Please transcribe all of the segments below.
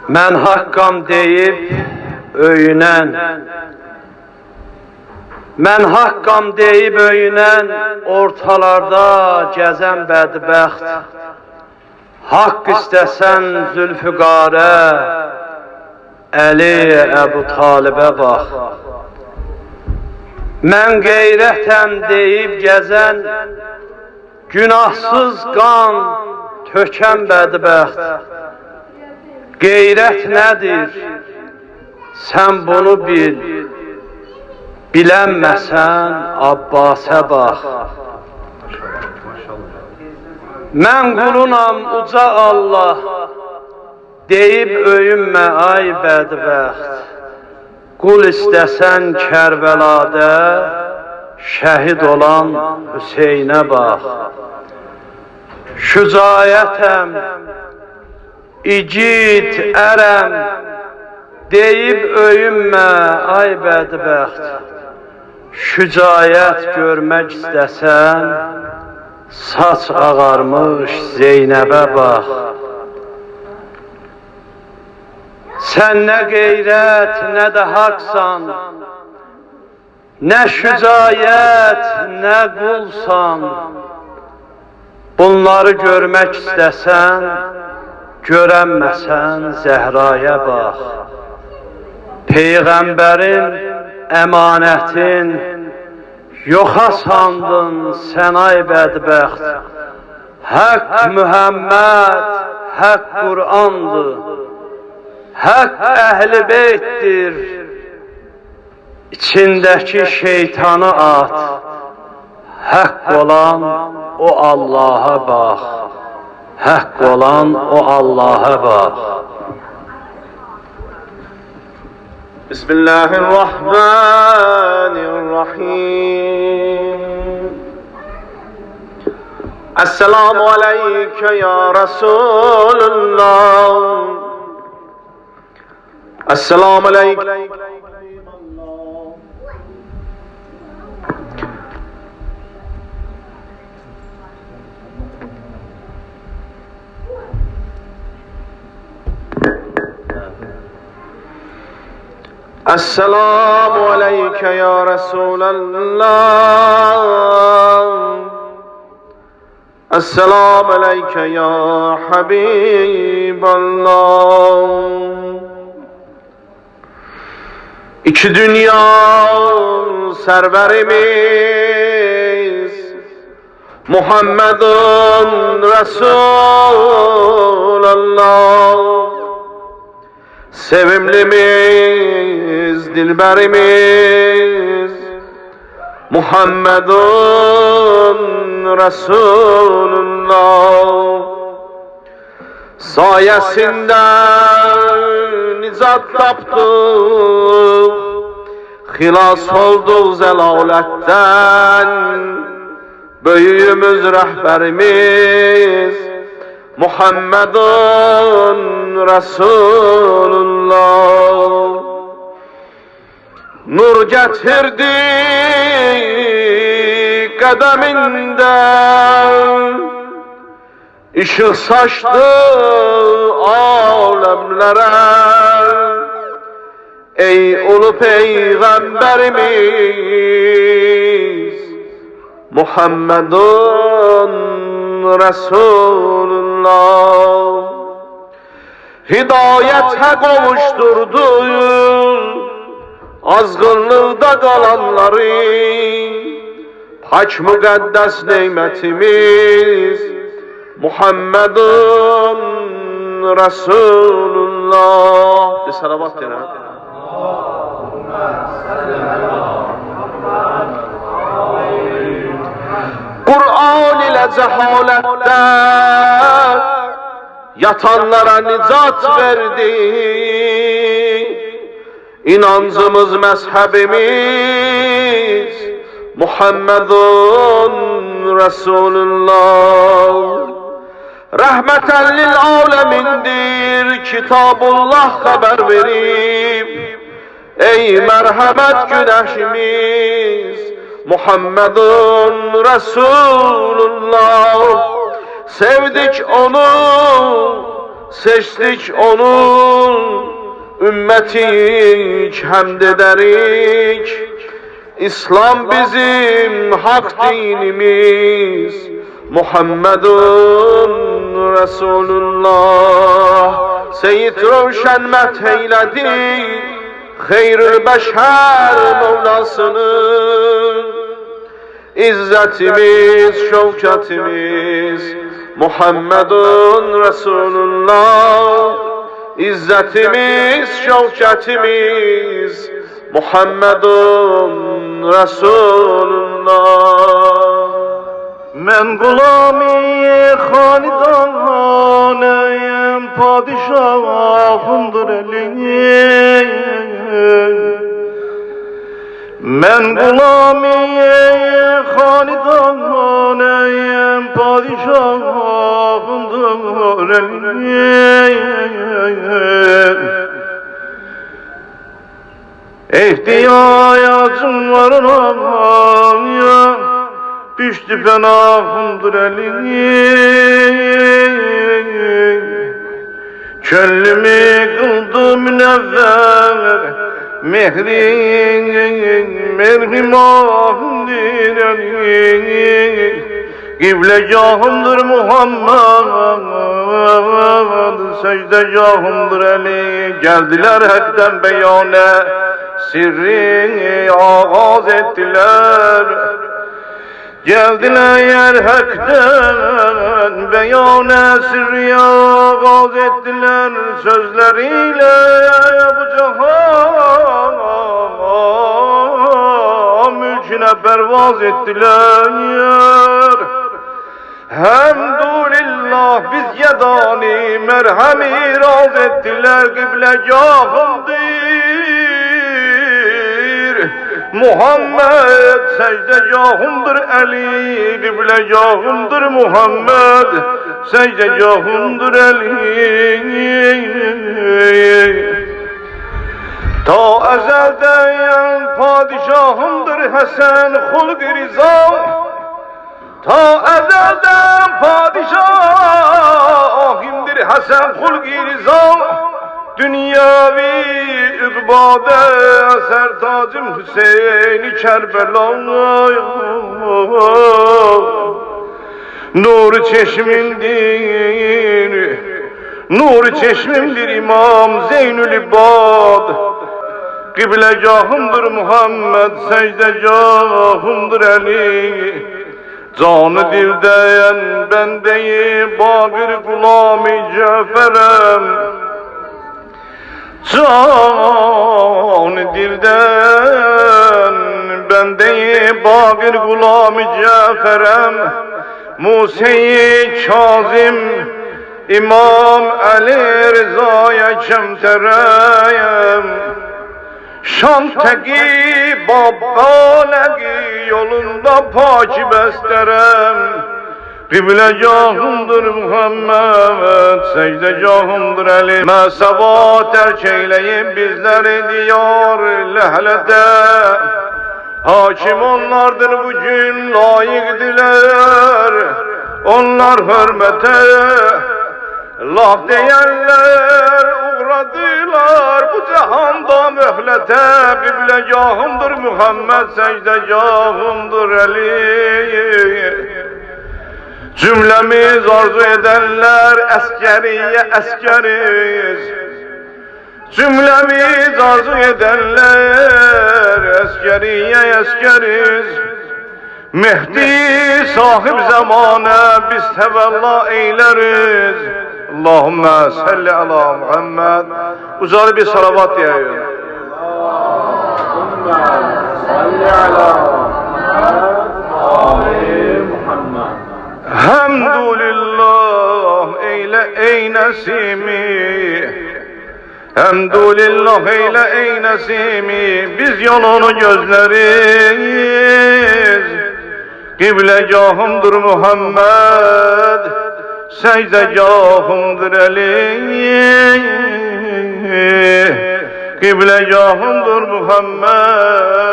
Mən haqqam deyib öyünən, mən haqqam deyib öyünən, ortalarda gəzən bədbəxt. Haqq istəsən Zülfüqarə, Əli Əbu Talibə bax. Mən qeyrətəm deyib gəzən, günahsız qan tökən bədbəxt. Qeyrət nədir? Sən bunu bil. Bilənməsən Abbas'a bax. Mən qulunam uca Allah, deyib öyünmə ay bədbəxt. Qul istəsən Kərbəlada, şəhid olan Hüseynə bax. Şücaətəm, igid ərəm, deyib öyünmə ay bədbəxt. Şücaət görmək istəsən, saç ağarmış Zeynəbə bax. Sən nə qeyrət, nə də haqsan, nə şücaət, nə qulsan. Bunları görmək istəsən, görənməsən Zəhraya bax. Peyğəmbərin əmanətin yoxa sandın sən ay bədbəxt. Haqq Mühəmməd, haqq Qur'andır, haqq Əhl-i Beytdir. İçindəki şeytanı at, haqq olan o Allah'a bax. Haqq olan o Allah'a bax. Bismillahirrahmanirrahim. Esselamu aleyke ya Resulullah. Esselamu aleyke. Esselamu aleyke ya Resulallah. Esselamu aleyke ya Habiballah. İki dünya serverimiz Muhammedun Resulallah. Sevimlimiz, dilberimiz Muhammedun Resulullah. Sayesinden nicat taptık, hilas olduk zelaletten. Büyüğümüz, rehberimiz Muhammedun Resulullah. Nur getirdi kademinden, ışık saçtı alemlere. Ey ulu peygamberimiz Muhammedun Resulullah. Hidayete kavuşturdun azgınlıkta kalanları. Pak mukaddes nimetimiz Muhammedun Resulullah. Bir salavat dene. Kur'an ile cehaletten yatanlara nicat verdi. İnancımız, mezhebimiz Muhammedun Resulullah. Rahmeten lil alemindir Kitabullah haber verip. Ey merhamet güneşimiz Muhammedun Resulullah. Sevdik onu, seçtik onun ümmetik, hamd ederik. İslam bizim hak dinimiz, Muhammedun Resulullah. Seyyid Rovşen metheyledi hayrül beşer Mevlasını. İzzetimiz, şevketimiz Muhammedun Resulullah. İzzetimiz, şevketimiz Muhammedun Resulullah. Men gulami hanidaneyim, padişahımdır elin. Men gulami hanidaneyim, padişahımdır elin. İhtiyacım var ya, düştü fenahımdır elin. Köllümü kıldı münevver, mehrin merhimahımdır elin. Kiblegahımdır Muhammed, secdegahımdır elin. Geldiler hepten beyane, sirri ağaz ettiler. Geldiler hak'tan beyane, sirri ağaz ettiler. Sözleriyle bu cahan mülküne pervaz ettiler. Hamdülillah biz yedani merhemi raz ettiler. Kiblegahımdır Muhammed, secdegahımdır Ali. Kiblegahımdır Muhammed, secdegahımdır Ali. Ta ezelden padişahımdır Hasan hulk-i rıza. Ta ezelden padişahımdır Hasan hulk-i rıza. Dünyavi ikbade sertacım Hüseyin-i Kerbela. Nur çeşmindir, nur çeşmimdir İmam Zeynül-İbad. Kiblegahımdır Muhammed, secdegahımdır Ali. Canı dilden bendeyim, babir gulami Caferem. Canı dilden bendeyim, babir gulami Caferem. Musa-i Kazım, İmam Ali Rıza'ya kemtereyim. Şantaki babanegi yolunda paki besterem. Kiblegahımdır Muhammed, secdegahımdır Ali. Mesavat erkeyleyip bizleri diyar lehlede. Hakim onlardır bugün layıkdiler. Onlar hürmete laf diyenler uğradılar bu cihanda mühlete. Kiblegahımdır Muhammed, secdegahımdır Ali. Cümlemiz arzu edenler eskeriye eskeriz. Cümlemiz arzu edenler eskeriye eskeriz. Mehdi sahip zamana biz tevella eyleriz. Allahümme salli ala Muhammed. Uzalı bir salavat diyelim. Allahümme salli ala Muhammed. Hamdülillah eyle ey nesimi. Hamdülillah eyle ey nesimi. Biz yolunu gözleriz. Kiblegahımdır Muhammed, secdegahımdır Ali. Kiblegahımdır Muhammed,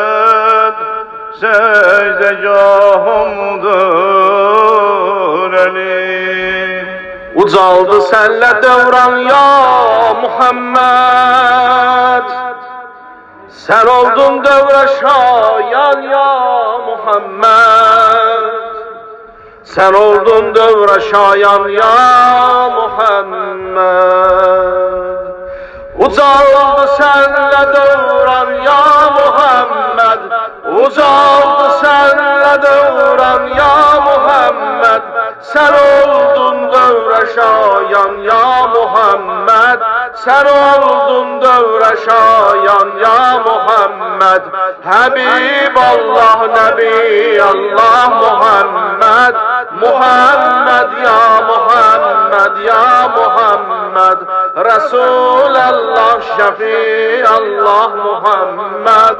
secdegahımdır Ali. Ucaldı senle devran ya Muhammed. Sen oldun devre şayan ya Muhammed. Sen oldun devre şayan ya Muhammed. Ucaldı senle devran ya Muhammed. Ucaldı senle devran ya Muhammed. Sen oldun devre şayan ya Muhammed. Sen oldun devre şayan ya Muhammed. Habib Allah, Nebi Allah Muhammed. Muhammed ya Muhammed ya Muhammed. Resulallah, Şefi Allah Muhammed.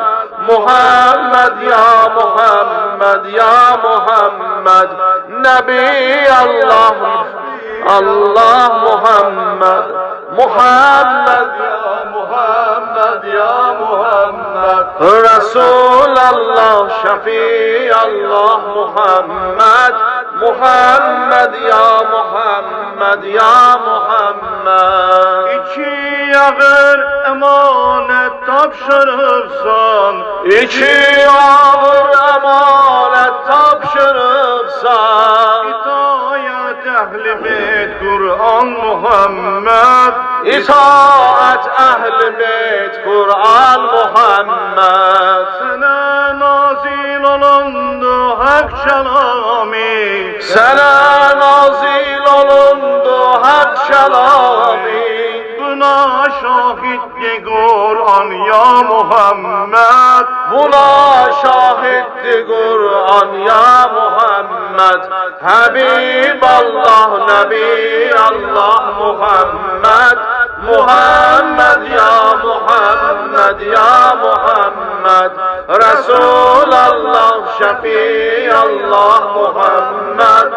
Muhammed ya Muhammed ya Muhammed. Nebi Allah Allah Muhammed. Muhammed ya Muhammed ya Muhammed. Resulallah, Şefi Allah Muhammed. Muhammed ya Muhammed ya Muhammed. İki ağır emanet tapşırırsan, İki ağır emanet tapşırırsan, İtaat ehli beyt Kur'an Muhammed. İtaat ehli beyt Kur'an Muhammed. Sana nazil olundu hak kelami, Sana nazil olundu hak kelami. buna şahitli Kur'an ya Muhammed. Buna şahitli Kur'an ya Muhammed. Habib Allah, Nebi Allah Muhammed. Muhammed ya Muhammed ya Muhammed. Resulallah, Şefi Allah Muhammed.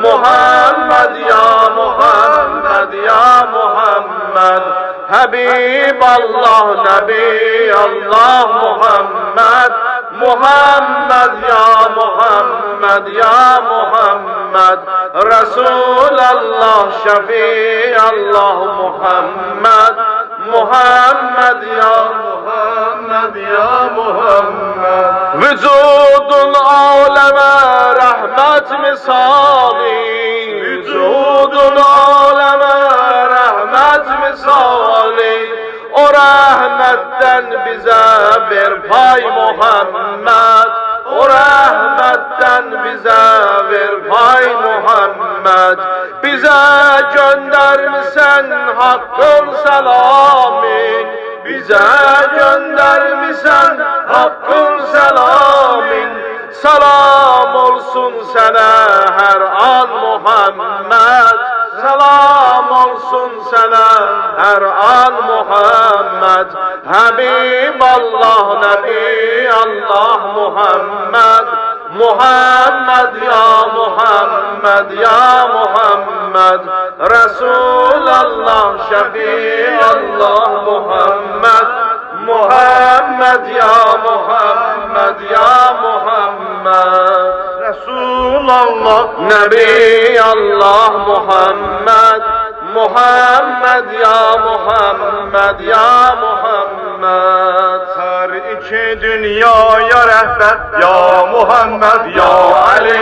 Muhammed ya Muhammed ya Muhammed. Habib Allah, Nebi Allah Muhammed. Muhammed ya Muhammed ya Muhammed. Resulallah, Şefi Allah Muhammed. Muhammed ya Muhammed ya Muhammed. Vücudun aleme rahmet misali. Vücudun aleme rahmet misali. O rahmetten bize bir pay Muhammed. O rahmetten bize bir pay Muhammed. Bize göndermişsen hakkın selamin. Bize göndermişsen hakkın selamin. Selam olsun sana her an Muhammed. Selam olsun sana her an Muhammed. Habib Allah, Nebi Allah Muhammed. Muhammed ya Muhammed ya Muhammed. Resulallah, Şefi Allah Muhammed. Muhammed ya Muhammed ya Muhammed. Resulallah, Nebi Allah Muhammed. Muhammed ya Muhammed ya Muhammed. her iki dünyaya rehber ya Muhammed ya Ali.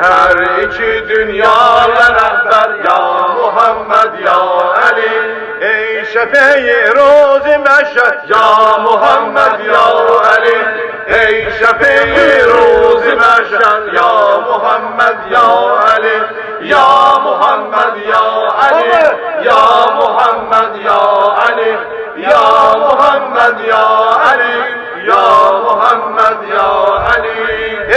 Her iki dünyaya rehber ya Muhammed ya Ali. Ey şefi-i roz-i meşhed Ya Muhammed ya Ali. Ey şefi-i roz-i meşhed ya Muhammed ya Ali. Ya Muhammed ya Ali. Ya Muhammed ya Ali. Ya Muhammed ya Ali. Ya Muhammed ya Ali.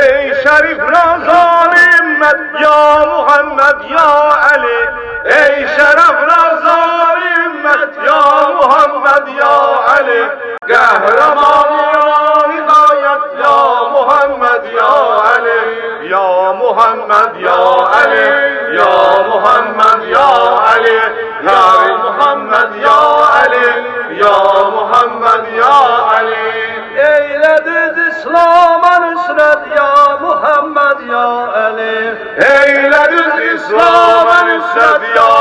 Ey şerif razan ümmet ya Muhammed ya Ali. Ey şeref razan ümmet ya Muhammed ya Ali. Kahraman hidayet ya Muhammed ya Ali. Ya Muhammed Ya Ali. Ya Muhammed ya Ali. Ya Muhammed ya Ali. Ya Muhammed ya Ali. Eylediz İslam'a nusret ya Muhammed ya Ali. Eylediz İslam'a nusret ya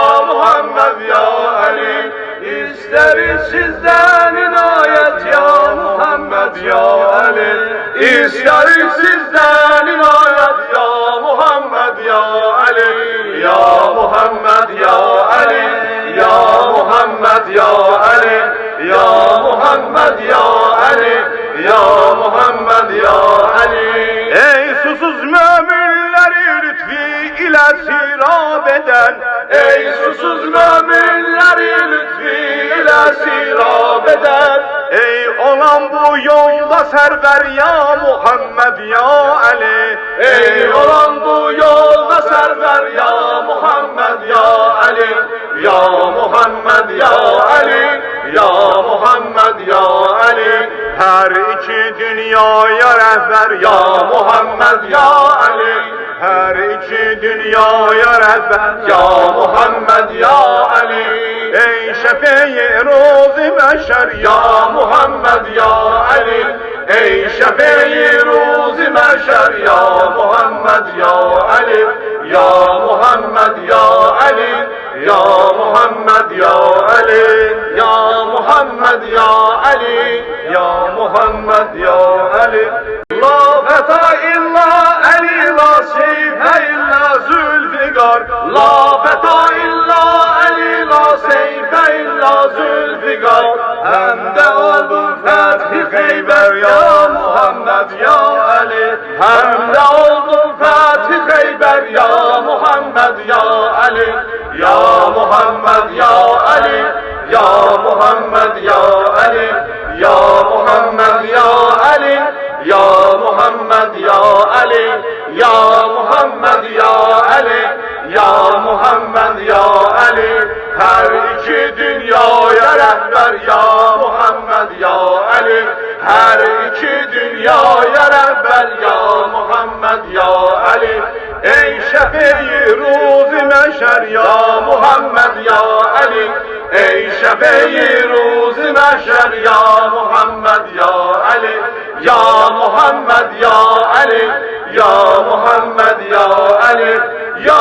Muhammed ya Ali. İsteriz sizden inayet ya Muhammed ya Ali. İsteriz sizden inayet ya Muhammed ya Ali. Ya Muhammed ya Ali. Ya Muhammed ya Ali. Ya Muhammed ya Ali. Ya Muhammed ya Ali. Ey susuz müminleri lütfi ile sirab eden. Ey susuz müminleri lütfi ile sirab eden. Ey olan bu yolda server ya Muhammed ya Ali. Ey olan bu yolda server ya Muhammed ya Ali. Ya Muhammed ya Ali. Ya Muhammed ya Ali. Her iki dünyaya rehber ya Muhammed ya Ali. Her iki dünyaya rehber ya Muhammed ya Ali. Ey şefi-i ruzi meşer ya Muhammed ya Ali. Ey şefi-i ruzi meşer ya Muhammed ya Ali. Ya Muhammed ya Ali. Ya Muhammed ya Ali. Ya Muhammed ya Ali. Ya Muhammed ya Ali. La feta illa Ali, la seyfe illa zülfigar. La feta illa Ali, la seyfe illa zülfigar. Hem de oldun fethi Kheyber ya Muhammed ya Ali. Hem de oldun fethi Kheyber ya Muhammed ya Ali. Ya Muhammed ya Ali. Ya Muhammed ya Ali. Ya Muhammed ya Ali. Ya Muhammed ya Ali. Ya Muhammed ya Ali. Ya Muhammed ya Ali. Her iki dünyaya rehber ya Muhammed ya Ali. Her iki dünyaya rehber ya Muhammed ya Ali. Ey şefi-i ruzi meşer ya Muhammed ya Ali. Ey şefi-i ruzi meşer ya Muhammed ya Ali. Ya Muhammed ya Ali. Ya Muhammed ya Ali. Ya